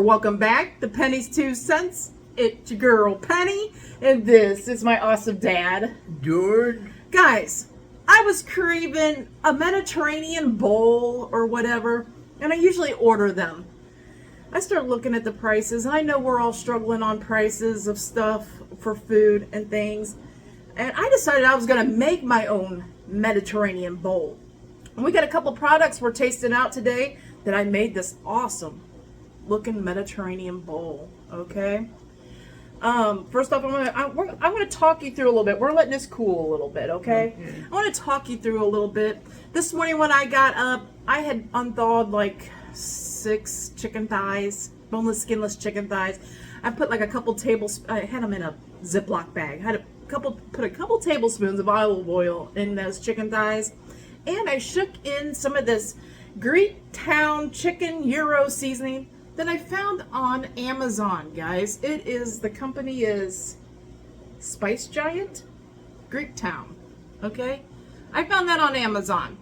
welcome back to Penny's 2 Cents. It's your girl Penny, and this is my awesome dad, George. Guys, I was craving a Mediterranean bowl or whatever, and I usually order them. I started looking at the prices, and I know we're all struggling on prices of stuff for food and things, and I decided I was going to make my own Mediterranean bowl. And we got a couple products we're tasting out today that I made this awesome looking Mediterranean bowl. Okay. First off, I'm gonna talk you through a little bit. We're letting this cool a little bit, okay? I want to talk you through a little bit. This morning when I got up, I had unthawed like 6 chicken thighs, boneless, skinless chicken thighs. I put like a couple tablespoons. I had them in a Ziploc bag. I had put a couple tablespoons of olive oil in those chicken thighs, and I shook in some of this Greek Town chicken Euro seasoning that I found on Amazon, guys. The company is Spice Giant, Greek Town, okay? I found that on Amazon.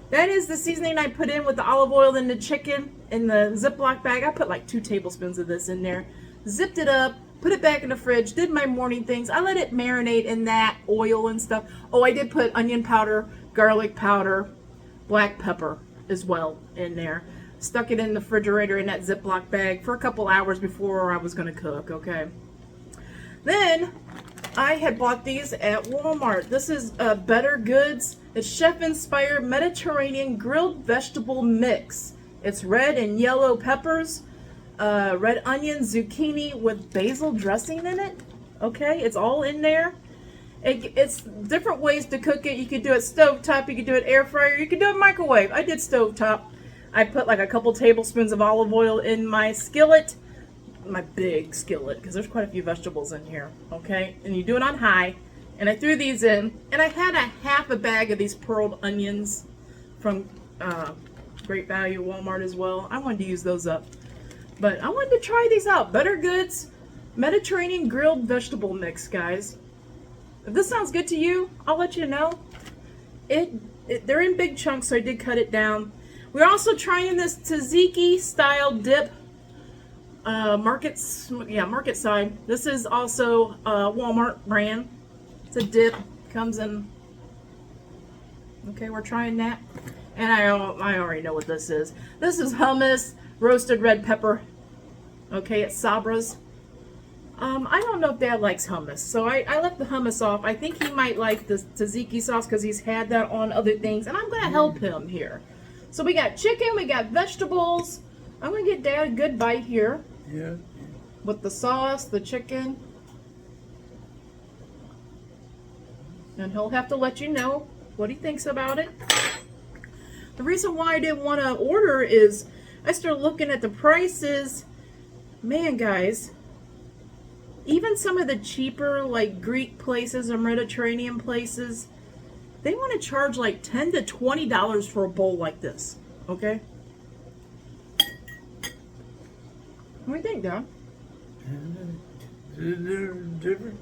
That is the seasoning I put in with the olive oil and the chicken in the Ziploc bag. I put like 2 tablespoons of this in there, zipped it up, put it back in the fridge, did my morning things. I let it marinate in that oil and stuff. Oh, I did put onion powder, garlic powder, black pepper as well in there. Stuck it in the refrigerator in that Ziploc bag for a couple hours before I was going to cook, okay? Then I had bought these at Walmart. This is Better Goods. It's chef-inspired Mediterranean grilled vegetable mix. It's red and yellow peppers, red onion, zucchini with basil dressing in it. Okay, it's all in there. It's different ways to cook it. You could do it stovetop, you could do it air fryer, you could do it microwave. I did stovetop. I put like a couple tablespoons of olive oil in my skillet, my big skillet, because there's quite a few vegetables in here, okay? And you do it on high. And I threw these in, and I had half a bag of these pearled onions from Great Value, Walmart as well. I wanted to use those up. But I wanted to try these out. Better Goods Mediterranean grilled vegetable mix, guys. If this sounds good to you, I'll let you know. They're in big chunks, so I did cut it down. We're also trying this tzatziki style dip, market side. This is also Walmart brand. It's a dip, comes in. Okay, we're trying that, and I already know what this is. This is hummus, roasted red pepper. Okay, it's Sabra's. I don't know if Dad likes hummus, so I left the hummus off. I think he might like the tzatziki sauce because he's had that on other things, and I'm gonna help him here. So we got chicken, we got vegetables. I'm going to get Dad a good bite here. Yeah. With the sauce, the chicken. And he'll have to let you know what he thinks about it. The reason why I didn't want to order is I started looking at the prices. Man, guys, even some of the cheaper like Greek places or Mediterranean places, they want to charge like $10 to $20 for a bowl like this, okay? What do you think, Dad? They're different.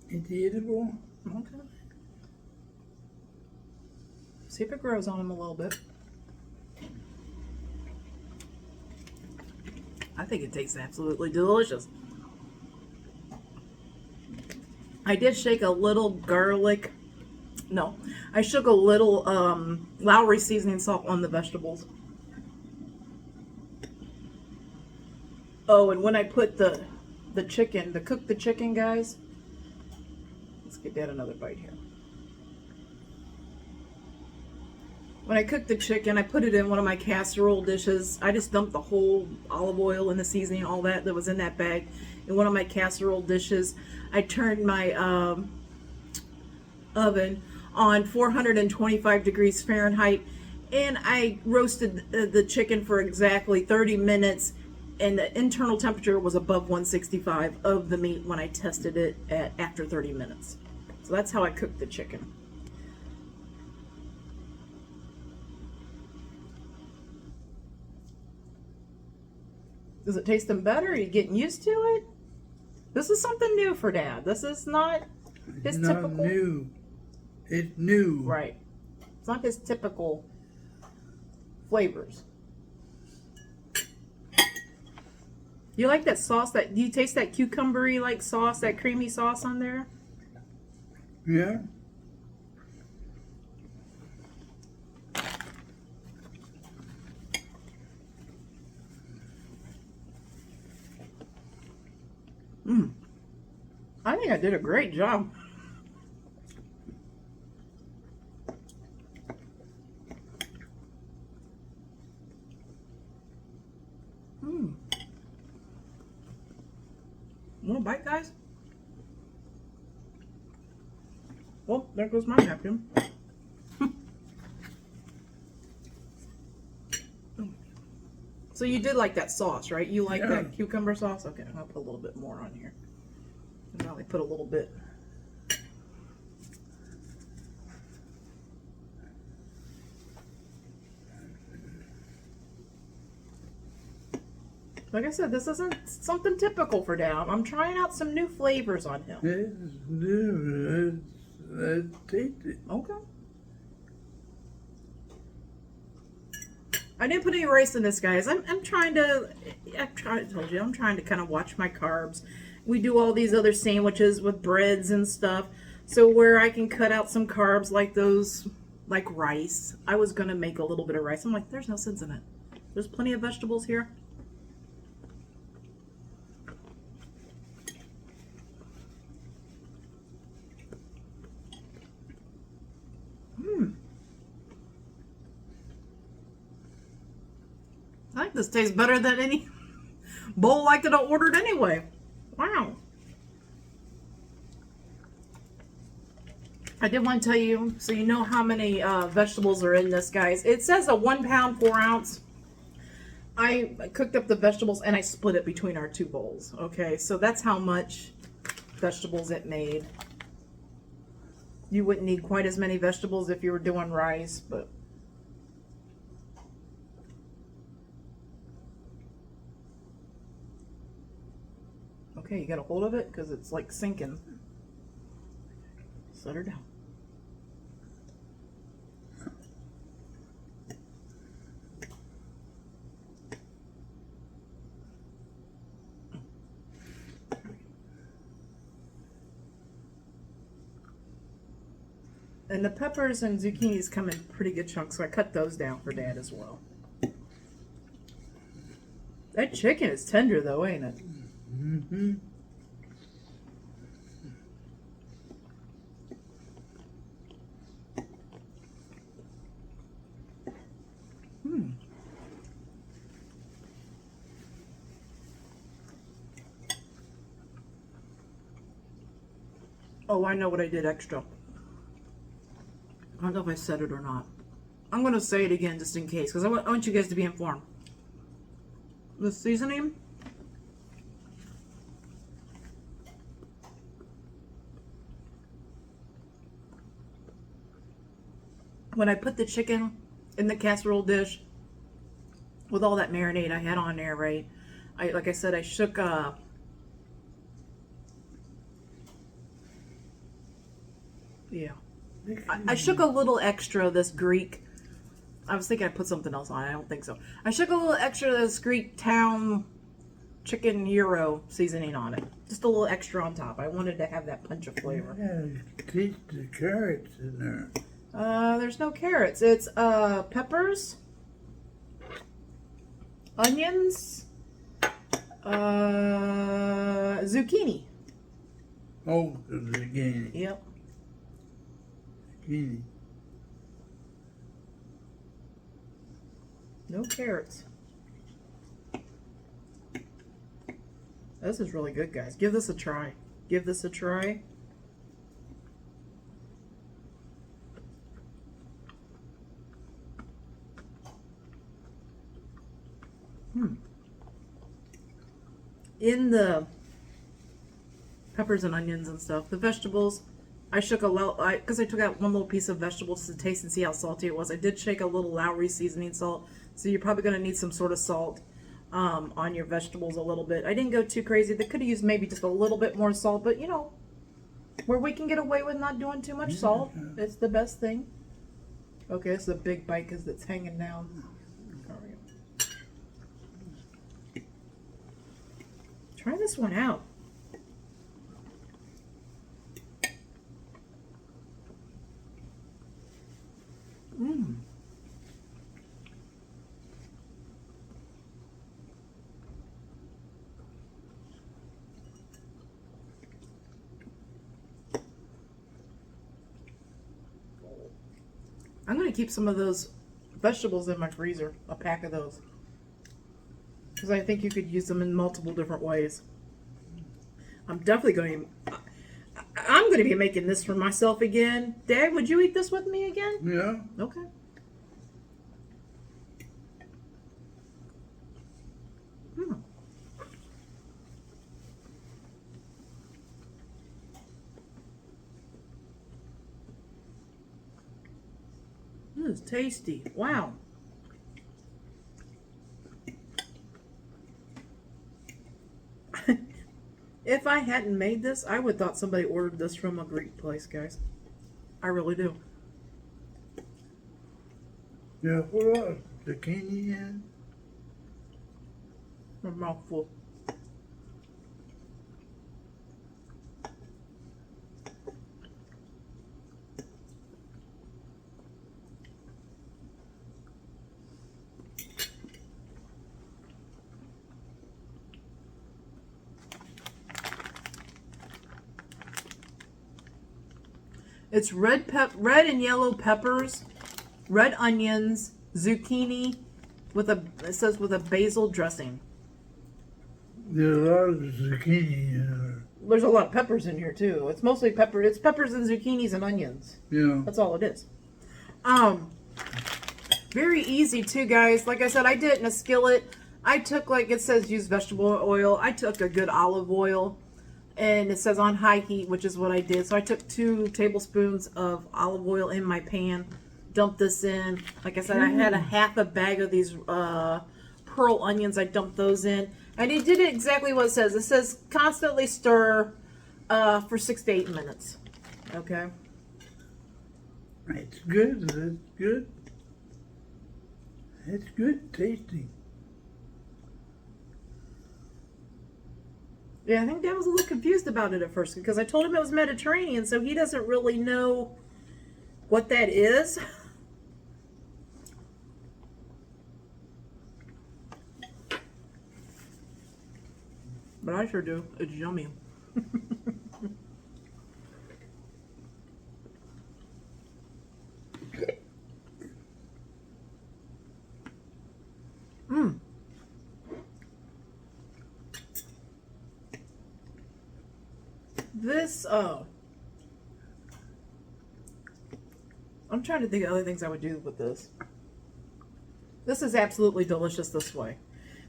It's edible. Okay. See if it grows on him a little bit. I think it tastes absolutely delicious. I did shake a little garlic. No, I shook a little Lowry seasoning salt on the vegetables. Oh, and when I put the chicken, cook the chicken, guys. Let's get Dad another bite here. When I cooked the chicken, I put it in one of my casserole dishes. I just dumped the whole olive oil and the seasoning, all that was in that bag, in one of my casserole dishes. I turned my oven on 425 degrees Fahrenheit, and I roasted the chicken for exactly 30 minutes, and the internal temperature was above 165 of the meat when I tested it after 30 minutes. So that's how I cooked the chicken. Does it taste them better? Are you getting used to it? This is something new for Dad. This is not his typical. New. It's new. Right. It's not his typical flavors. You like that sauce? Do you taste that cucumbery like sauce, that creamy sauce on there? Yeah. I think I did a great job. Want a bite, guys? Well, there goes my napkin. So you did like that sauce, right? You like that cucumber sauce? Okay, I'll put a little bit more on here. I only put a little bit. Like I said, this isn't something typical for Dad. I'm trying out some new flavors on him. It's new. Let's taste it. Okay. I didn't put any rice in this, guys. I told you, I'm trying to kind of watch my carbs. We do all these other sandwiches with breads and stuff. So where I can cut out some carbs like those, like rice. I was going to make a little bit of rice. I'm like, there's no sense in it. There's plenty of vegetables here. I think this tastes better than any bowl I could have ordered anyway. Wow. I did want to tell you, so you know how many vegetables are in this, guys. It says a 1 pound, 4 ounce. I cooked up the vegetables and I split it between our 2 bowls. Okay, so that's how much vegetables it made. You wouldn't need quite as many vegetables if you were doing rice, but... Okay, you got a hold of it because it's like sinking. Set her down. And the peppers and zucchinis come in pretty good chunks, so I cut those down for Dad as well. That chicken is tender though, ain't it? Mm-hmm. Oh, I know what I did extra. I don't know if I said it or not. I'm going to say it again just in case, because I want you guys to be informed. The seasoning. When I put the chicken in the casserole dish with all that marinade I had on there, right? Like I said, I shook I shook a little extra of this Greek. I was thinking I put something else on it. I don't think so. I shook a little extra of this Greek town chicken gyro seasoning on it. Just a little extra on top. I wanted to have that punch of flavor. Yeah, taste the carrots in there. There's no carrots. It's peppers, onions, zucchini. Oh, the zucchini. Yep. Zucchini. No carrots. This is really good, guys. Give this a try. Give this a try. In the peppers and onions and stuff, the vegetables, I shook a little, because I took out one little piece of vegetables to taste and see how salty it was. I did shake a little Lowry seasoning salt, so you're probably going to need some sort of salt on your vegetables a little bit. I didn't go too crazy. They could have used maybe just a little bit more salt, but you know, where we can get away with not doing too much salt, it's the best thing. Okay, it's a big bite because it's hanging down. There we go. Try this one out. Mmm. I'm going to keep some of those vegetables in my freezer, a pack of those. Because I think you could use them in multiple different ways. I'm definitely going to... I'm going to be making this for myself again. Dad, would you eat this with me again? Yeah. Okay. Hmm. This is tasty. Wow. If I hadn't made this, I would have thought somebody ordered this from a Greek place, guys. I really do. Yeah, what else? Zucchini in? My mouth full. It's red and yellow peppers, red onions, zucchini, it says with a basil dressing. There's a lot of zucchini in There's a lot of peppers in here too. It's mostly pepper. It's peppers and zucchinis and onions. there. Yeah. That's all it is. Very easy too, guys. Like I said, I did it in a skillet. I took, like it says, use vegetable oil. I took a good olive oil. And it says on high heat, which is what I did. So I took 2 tablespoons of olive oil in my pan, dumped this in. Like I said, I had a half a bag of these pearl onions. I dumped those in. And it did exactly what it says. It says constantly stir for 6 to 8 minutes. Okay. It's good. That's good. It's good tasting. Yeah, I think Dad was a little confused about it at first because I told him it was Mediterranean, so he doesn't really know what that is. But I sure do. It's yummy. Mmm. This, I'm trying to think of other things I would do with this. This is absolutely delicious this way.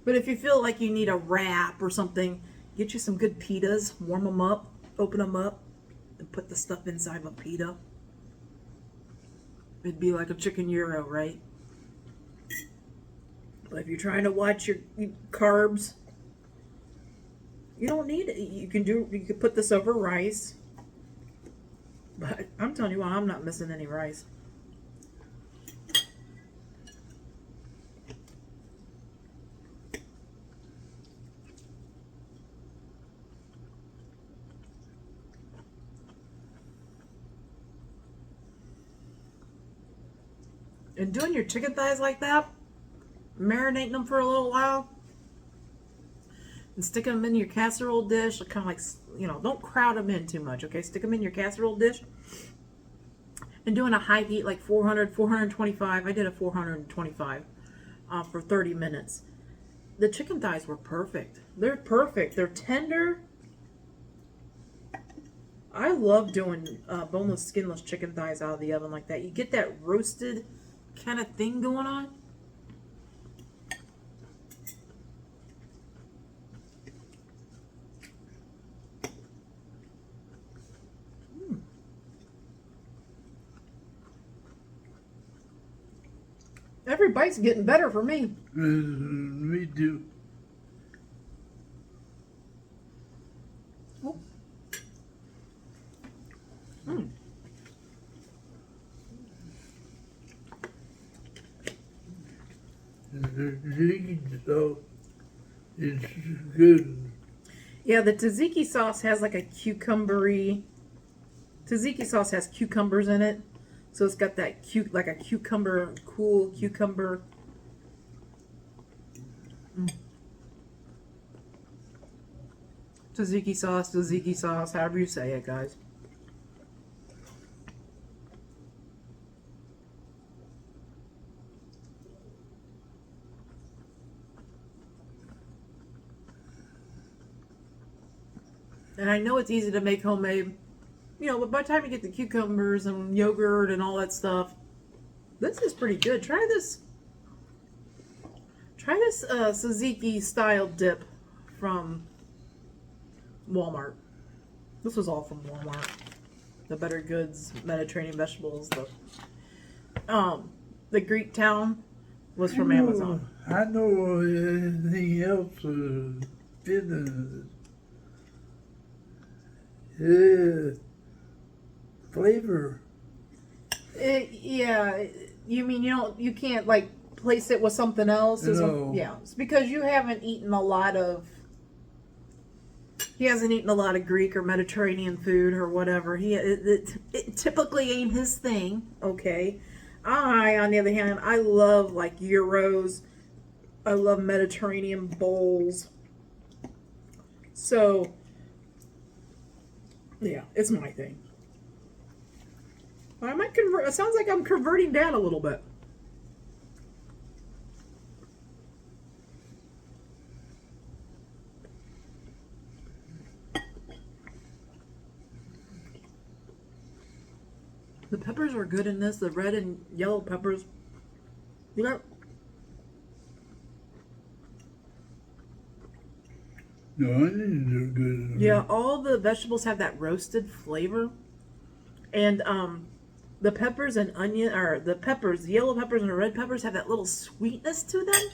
But if you feel like you need a wrap or something, get you some good pitas, warm them up, open them up, and put the stuff inside of a pita. It'd be like a chicken gyro, right? But if you're trying to watch your carbs, you don't need it. You can put this over rice. But I'm telling you what, I'm not missing any rice. And doing your chicken thighs like that, marinating them for a little while, and sticking them in your casserole dish, kind of like, you know, don't crowd them in too much, okay? Stick them in your casserole dish. And doing a high heat, like 400, 425. I did a 425 for 30 minutes. The chicken thighs were perfect. They're perfect. They're tender. I love doing boneless, skinless chicken thighs out of the oven like that. You get that roasted kind of thing going on. Every bite's getting better for me. Me too. Oh. the chicken sauce is good. Yeah, the tzatziki sauce has like a cucumbery. Tzatziki sauce has cucumbers in it, so it's got that like a cucumber, cool cucumber. Tzatziki sauce, however you say it, guys. And I know it's easy to make homemade, but by the time you get the cucumbers and yogurt and all that stuff, this is pretty good. Try this tzatziki style dip from Walmart. This was all from Walmart. The Better Goods Mediterranean vegetables. The Greek Town was from Amazon. I know anything else in flavor. Yeah, you mean you can't like place it with something else? No. Yeah, it's because you haven't eaten a lot of. He hasn't eaten a lot of Greek or Mediterranean food or whatever. It typically ain't his thing. Okay, on the other hand, I love like gyros. I love Mediterranean bowls. So, yeah, it's my thing. I might convert. It sounds like I'm converting down a little bit. The peppers are good in this. The red and yellow peppers. Yeah. The onions are good. Yeah, all the vegetables have that roasted flavor. And the peppers and onion, or the yellow peppers and the red peppers have that little sweetness to them.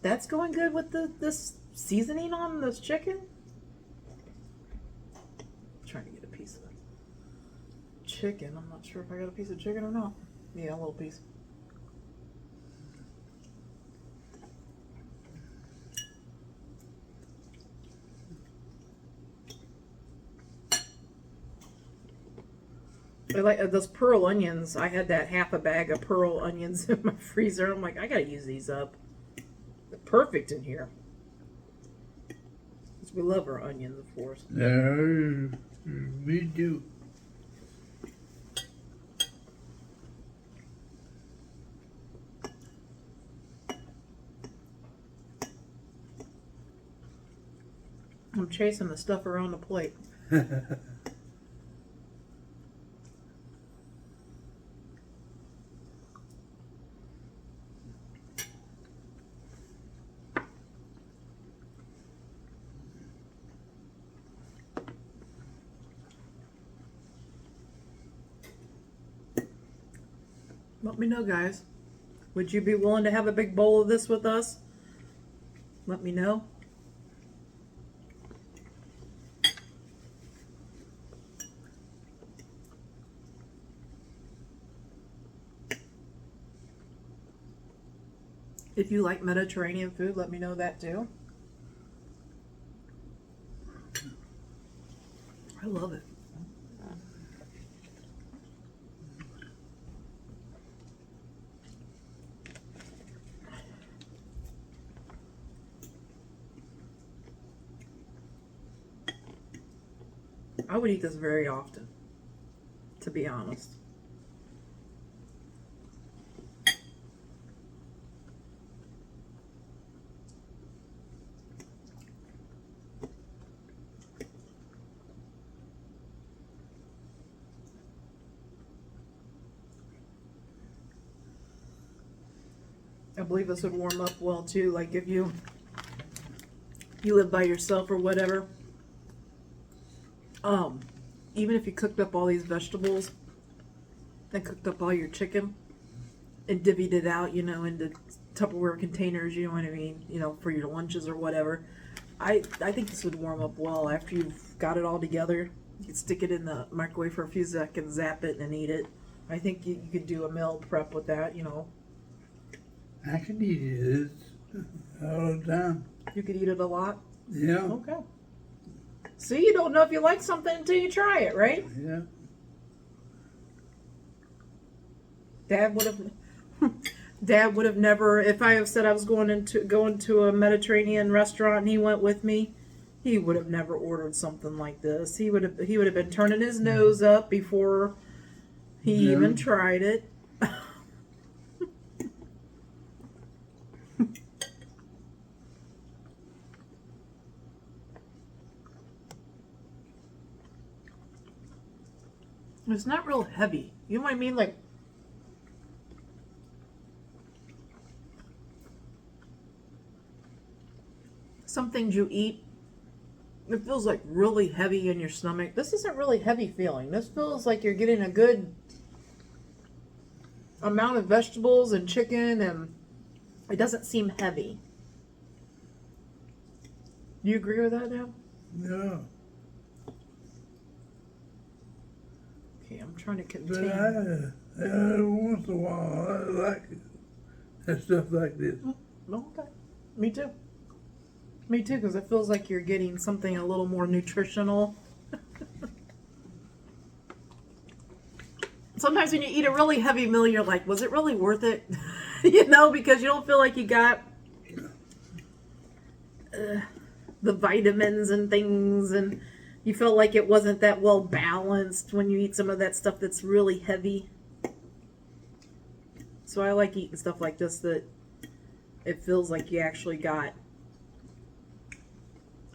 That's going good with this seasoning on this chicken. I'm trying to get a piece of chicken. I'm not sure if I got a piece of chicken or not. Yeah, a little piece. I like those pearl onions. I had that half a bag of pearl onions in my freezer. I'm like, I gotta use these up. They're perfect in here. Because we love our onions, of course. Me too. I'm chasing the stuff around the plate. Let me know, guys. Would you be willing to have a big bowl of this with us? Let me know. If you like Mediterranean food, let me know that too. I love it. I would eat this very often, to be honest. I believe this would warm up well too, like if you live by yourself or whatever. Even if you cooked up all these vegetables and cooked up all your chicken and divvied it out, into Tupperware containers, you know what I mean, for your lunches or whatever. I think this would warm up well after you've got it all together. You could stick it in the microwave for a few seconds, zap it, and eat it. I think you could do a meal prep with that, I can eat it all the time. You could eat it a lot? Yeah. Okay. See, you don't know if you like something until you try it, right? Yeah. Dad would have never, if I have said I was going to a Mediterranean restaurant and he went with me, he would have never ordered something like this. He would have been turning his nose up before he even tried it. It's not real heavy. You know what I mean? Like, some things you eat, it feels like really heavy in your stomach. This isn't really heavy feeling. This feels like you're getting a good amount of vegetables and chicken, and it doesn't seem heavy. Do you agree with that now? Yeah. Okay, I'm trying to But contain. once in a while, I like it. And stuff like this. Okay. Me too. Me too, because it feels like you're getting something a little more nutritional. Sometimes when you eat a really heavy meal, you're like, was it really worth it? You know, because you don't feel like you got the vitamins and things, and you felt like it wasn't that well balanced when you eat some of that stuff that's really heavy. So I like eating stuff like this that it feels like you actually got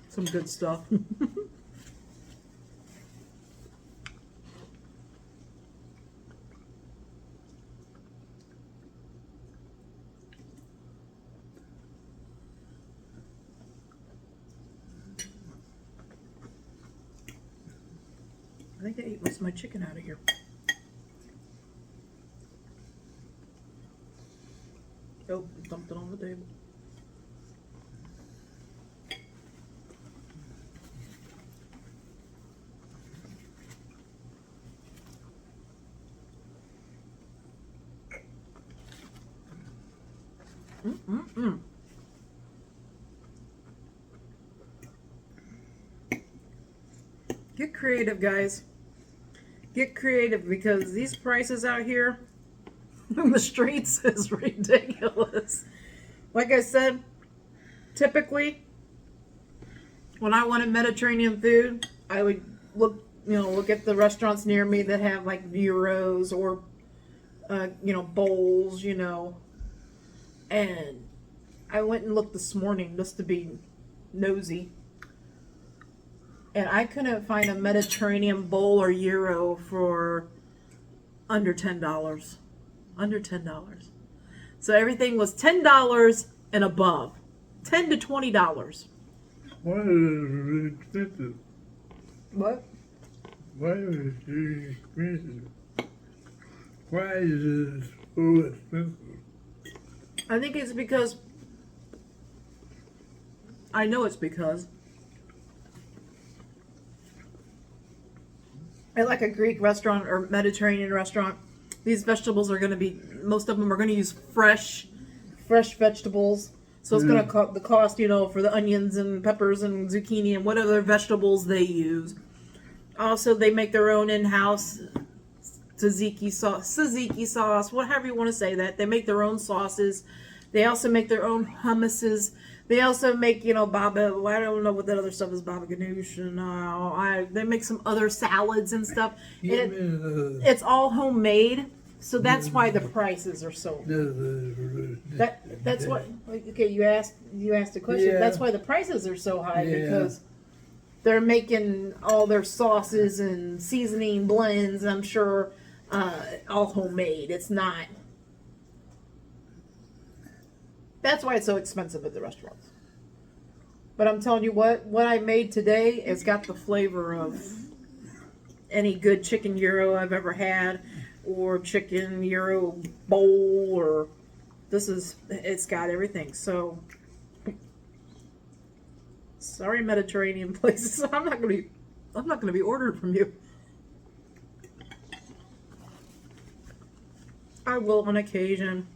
some good stuff. I think I ate most of my chicken out of here. Oh, dumped it on the table. Mm-mm-mm. Get creative, guys. Get creative, because these prices out here in the streets is ridiculous. Like I said, typically when I wanted Mediterranean food, I would look at the restaurants near me that have like gyros or bowls, and I went and looked this morning just to be nosy. And I couldn't find a Mediterranean bowl or gyro for under $10. Under $10. So everything was $10 and above. $10 to $20. Why is it really expensive? What? Why is it really expensive? Why is it so expensive? I think it's because, I know it's because, at like a Greek restaurant or Mediterranean restaurant, these vegetables are going to be, most of them are going to use fresh vegetables. So it's going to the cost, for the onions and peppers and zucchini and what other vegetables they use. Also, they make their own in-house tzatziki sauce, whatever you want to say that. They make their own sauces. They also make their own hummuses. They also make, baba, I don't know what that other stuff is, baba ganoush, and they make some other salads and stuff. It's all homemade, so that's why the prices are so. That's what. Okay, you asked a question. Yeah. That's why the prices are so high, because they're making all their sauces and seasoning blends. I'm sure all homemade. It's not. That's why it's so expensive at the restaurants. But I'm telling you what I made today has got the flavor of any good chicken gyro I've ever had, or chicken gyro bowl, or it's got everything. So, sorry, Mediterranean places, I'm not gonna be ordering from you. I will on occasion.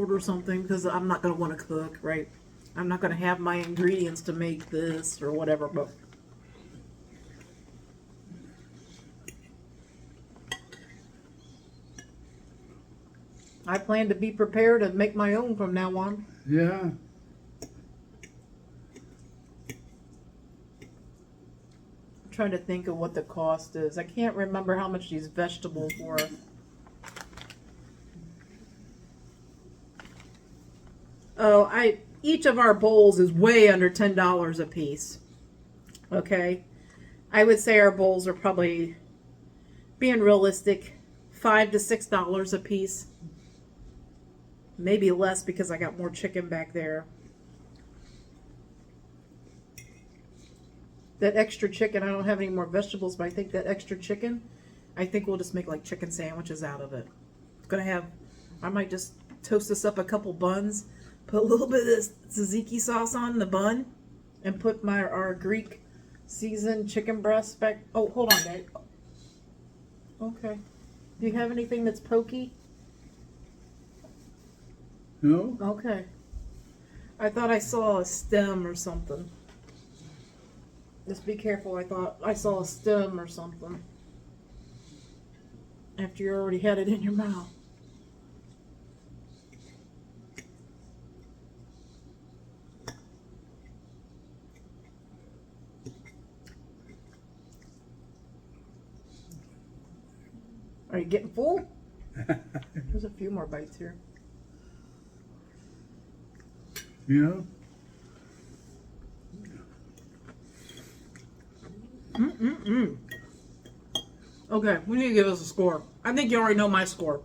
order something because I'm not going to want to cook, right? I'm not going to have my ingredients to make this or whatever, but I plan to be prepared and make my own from now on. Yeah. I'm trying to think of what the cost is. I can't remember how much these vegetables were. Oh, each of our bowls is way under $10 a piece. Okay? I would say our bowls are probably, being realistic, $5 to $6 a piece. Maybe less because I got more chicken back there. That extra chicken, I don't have any more vegetables, but I think that extra chicken, I think we'll just make like chicken sandwiches out of it. It's gonna have, I might just toast this up a couple buns, put a little bit of this tzatziki sauce on the bun, and put our Greek seasoned chicken breast back. Oh, hold on, Dad. Okay. Do you have anything that's pokey? No? Okay. I thought I saw a stem or something. Just be careful. I thought I saw a stem or something. After you already had it in your mouth. Are you getting full? There's a few more bites here. Yeah. Okay, we need to give us a score. I think you already know my score.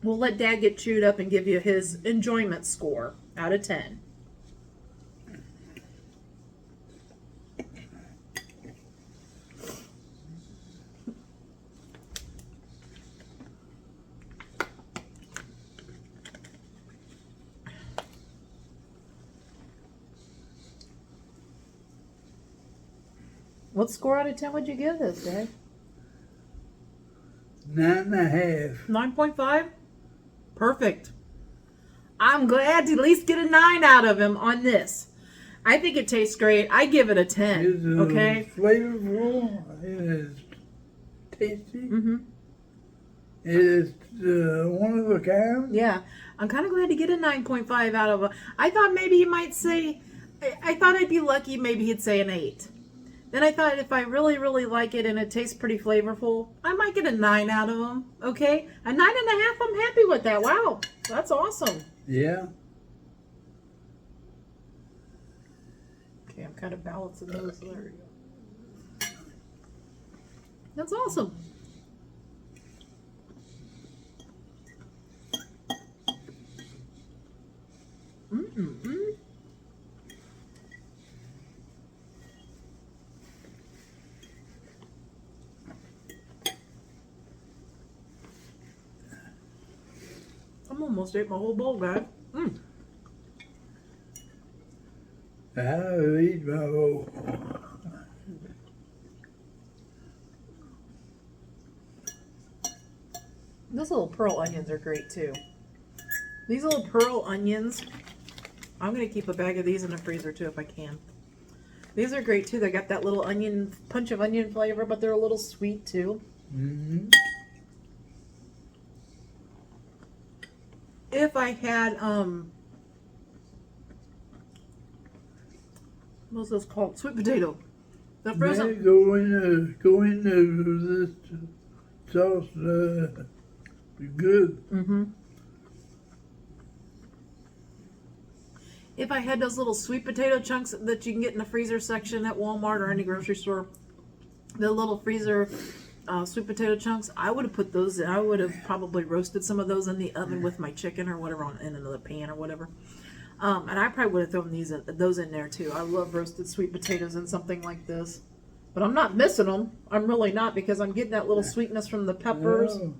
We'll let Dad get chewed up and give you his enjoyment score out of 10. What score out of 10 would you give this, Dad? 9.5. 9.5? Perfect. I'm glad to at least get a 9 out of him on this. I think it tastes great. I give it a 10. It's Okay? flavorful. It is tasty. Mm-hmm. It is one of a kind. Yeah. I'm kind of glad to get a 9.5 out of it. I thought maybe he might say, I thought I'd be lucky maybe he'd say an 8. Then I thought if I really, really like it and it tastes pretty flavorful, I might get a 9 out of them. Okay? A 9.5, I'm happy with that. Wow. That's awesome. Yeah. Okay, I'm kind of balancing those. There we go. That's awesome. Mm-mm-mm. I'm almost ate my whole bowl, guys. I'll eat my bowl. Those little pearl onions are great too. These little pearl onions, I'm going to keep a bag of these in the freezer too if I can. These are great too. They got that little onion, punch of onion flavor, but they're a little sweet too. Mm-hmm. If I had, what's this called? Sweet potato. The May frozen. go into this sauce. Good. Mm-hmm. If I had those little sweet potato chunks that you can get in the freezer section at Walmart or any grocery store, the little freezer sweet potato chunks, I would have put those in. I would have probably roasted some of those in the oven with my chicken or whatever in another pan or whatever. And I probably would have thrown those in there too. I love roasted sweet potatoes in something like this. But I'm not missing them. I'm really not, because I'm getting that little sweetness from the peppers. Oh.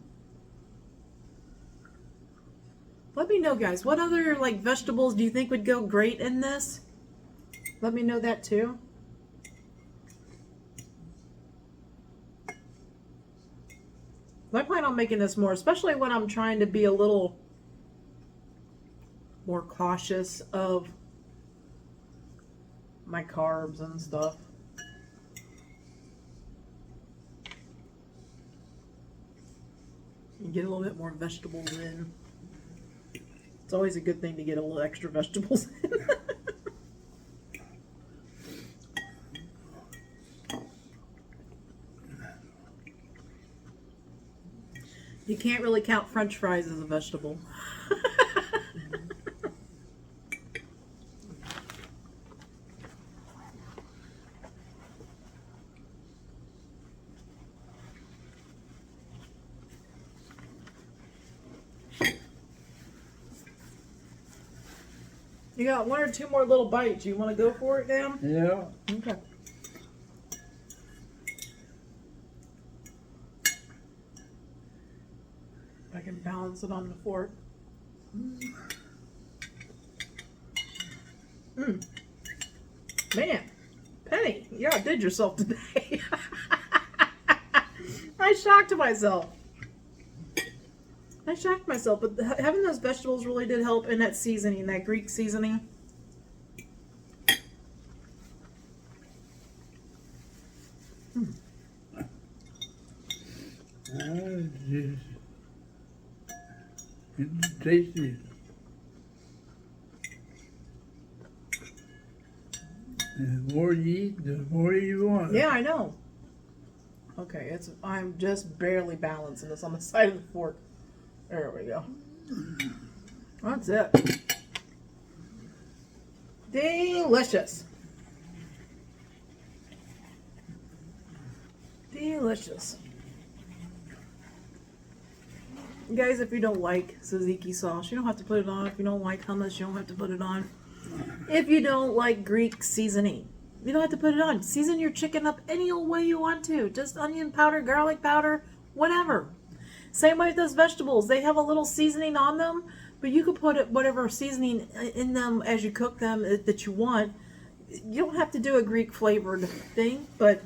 Let me know, guys. What other like vegetables do you think would go great in this? Let me know that too. I plan on on making this more, especially when I'm trying to be a little more cautious of my carbs and stuff. You get a little bit more vegetables in. It's always a good thing to get a little extra vegetables in. You can't really count French fries as a vegetable. You got 1 or 2 more little bites. You want to go for it, Dan? Yeah. Okay. I can balance it on the fork. Man, Penny, you outdid yourself today. I shocked myself. But having those vegetables really did help in that seasoning, that Greek seasoning. It's tasty. And the more you eat, the more you want. Yeah, I know. Okay, I'm just barely balancing this on the side of the fork. There we go. That's it. Delicious. Delicious. Guys, if you don't like tzatziki sauce, you don't have to put it on. If you don't like hummus, you don't have to put it on. If you don't like Greek seasoning, you don't have to put it on. Season your chicken up any old way you want to. Just onion powder, garlic powder, whatever. Same way with those vegetables. They have a little seasoning on them, but you can put whatever seasoning in them as you cook them that you want. You don't have to do a Greek flavored thing, but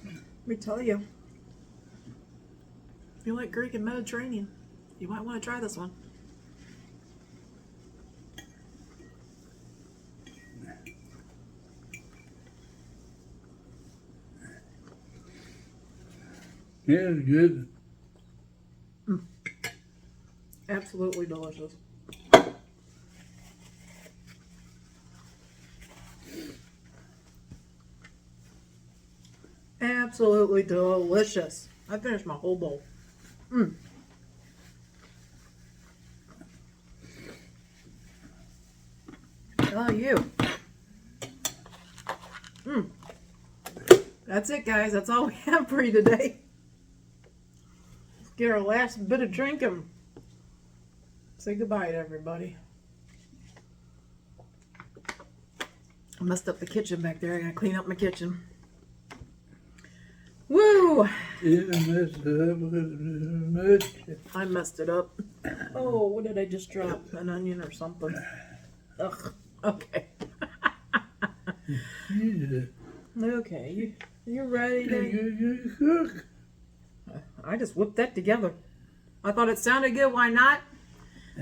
let me tell you, if you like Greek and Mediterranean, you might want to try this one. Yeah, it's good. Absolutely delicious. Absolutely delicious. I finished my whole bowl. Oh, you. That's it, guys. That's all we have for you today. Let's get our last bit of drinking. Say goodbye to everybody. I messed up the kitchen back there. I gotta clean up my kitchen. Woo! I messed it up. Oh, what did I just drop? An onion or something? Ugh. Okay. Okay. You ready to cook? I just whipped that together. I thought it sounded good. Why not?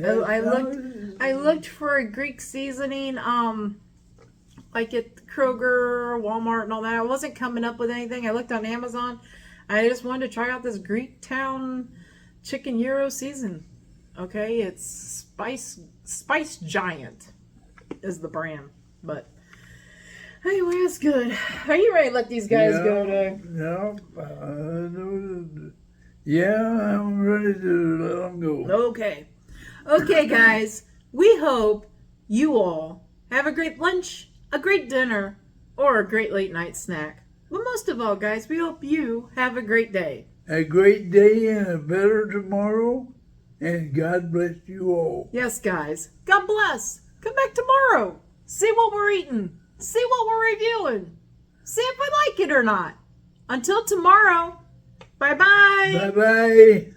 I looked for a Greek seasoning, like at Kroger, Walmart, and all that. I wasn't coming up with anything. I looked on Amazon. I just wanted to try out this Greek Town chicken gyro season. Okay, it's Spice Giant is the brand, but anyway, it's good. Are you ready to let these guys go to? Yeah, I'm ready to let them go. Okay, guys. We hope you all have a great lunch, a great dinner, or a great late night snack. But most of all, guys, we hope you have a great day. A great day and a better tomorrow. And God bless you all. Yes, guys. God bless. Come back tomorrow. See what we're eating. See what we're reviewing. See if we like it or not. Until tomorrow. Bye-bye. Bye-bye.